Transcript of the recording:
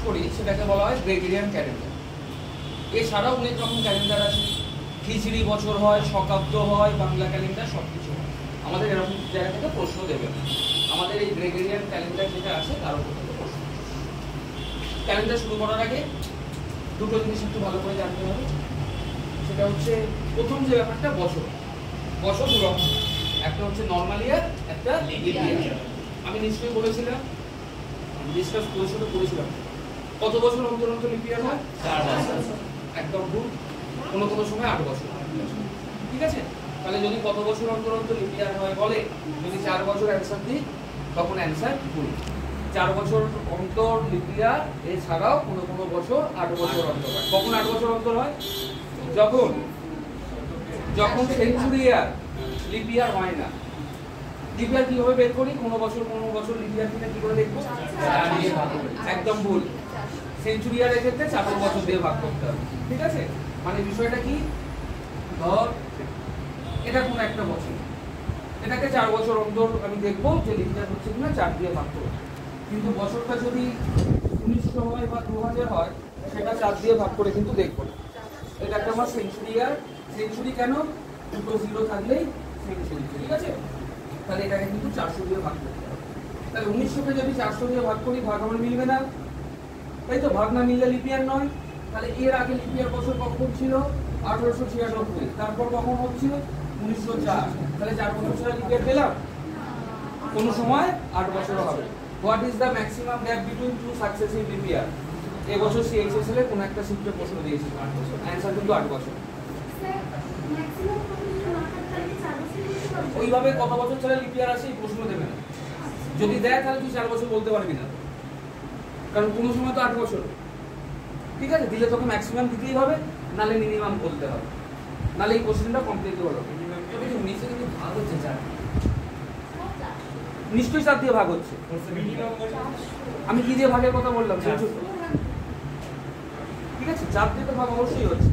করি সেটাকে বলা হয় গ্রেগরিয়ান ক্যালেন্ডার। এছাড়াও অনেক রকম ক্যালেন্ডার আছে, খিচড়ি বছর হয়, শকাব্দ হয়, বাংলা ক্যালেন্ডার সব কিছু হয়। আমাদের এরকম জায়গা থেকে প্রশ্ন দেবে না, আমাদের এই গ্রেগরিয়ান ক্যালেন্ডার যেটা আছে তার উপর থেকে প্রশ্ন। ক্যালেন্ডার শুরু করার আগে দুটো জিনিস একটু ভালো করে জানতে হবে। সেটা হচ্ছে প্রথম যে ব্যাপারটা, বছর। বছর দু রকম, একটা হচ্ছে নর্মাল ইয়ার, একটা লিপ ইয়ার। আমি নিশ্চয়ই বলেছিলাম, ডিসকাস করেছিলাম কত বছর অন্তর অন্তর লিপ ইয়ার হয়? 4 বছর। একদম ভুল, কোনো কোনো সময় 8 বছর। ঠিক আছে, তাহলে যদি কত বছর অন্তর অন্তর লিপ ইয়ার হয় বলে, যদি 4 বছর অ্যান্সার দিই তখন অ্যান্সার ভুল। 4 বছর অন্তর লিপ ইয়ার, এছাড়াও কোনো কোনো বছর 8 বছর অন্তর হয়। কখন 8 বছর অন্তর হয়? যখন যখন সেঞ্চুরি ইয়ার লিপ ইয়ার হয় না। লিপ ইয়ার কিভাবে বের করি? কোনো বছর লিপ ইয়ার কিনা কি করে দেখবো? 4 দিয়ে ভাগ করে। একদম ভুল, সেঞ্চুরি ইয়ারের ক্ষেত্রে 4 বছর দিয়ে ভাগ করতে হবে। ঠিক আছে, মানে বিষয়টা কি, ধর এটা কোন একটা বছর, এটাকে 4 বছর অন্তর আমি দেখবো যে লিপ ইয়ার হচ্ছে কিনা 4 দিয়ে ভাগ করবো। কিন্তু বছরটা যদি 1900 হয় বা 2000 হয়, সেটা 4 দিয়ে ভাগ করে কিন্তু দেখবো না। এটাকে আমার সেঞ্চুরি ইয়ার। সেঞ্চুরি কেন? দুটো জিরো থাকলেই সেঞ্চুরি। ঠিক আছে, তাহলে এটাকে কিন্তু 400 দিয়ে ভাগ করতে হবে। তাহলে 1900-কে যদি 400 দিয়ে ভাগ করি, ভাগ আমার মিলবে না, তাই তো? ভাগ না মিললে লিপ ইয়ার নয়। তাহলে এর আগে লিপ ইয়ার বছর কখন ছিল? 1896। তারপর কখন হচ্ছিল? 1904। তাহলে 4 বছর ছাড়া লিপ ইয়ার পেলাম? কোনো সময় 8 বছর হবে। What is the maximum gap between two successive leap year? এবছর সিএইচএসএল এর কোন একটা শিফটে প্রশ্ন দিয়েছিল, 8 বছর। অ্যান্সার কিন্তু 8 বছর। ওইভাবে কত বছর ছাড়া লিপ ইয়ার আসে এই প্রশ্ন দেবে না। যদি দেয় তাহলে তুই 4 বছর বলতে পারবি না, কারণ কোনো সময় তো 8 বছর। ঠিক আছে, দিলে তোকে ম্যাক্সিমাম দিতেই হবে, নালে মিনিমাম বলতে হবে, নালে এই কোশ্চেনটা কমপ্লিট হলো। নিচে কিন্তু ভাগ হচ্ছে 4, নিশ্চয়ই 4 দিয়ে ভাগ হচ্ছে। আমি কি দিয়ে ভাগের কথা বললাম? ঠিক আছে, 4 দিয়ে তো ভাগ অবশ্যই হচ্ছে।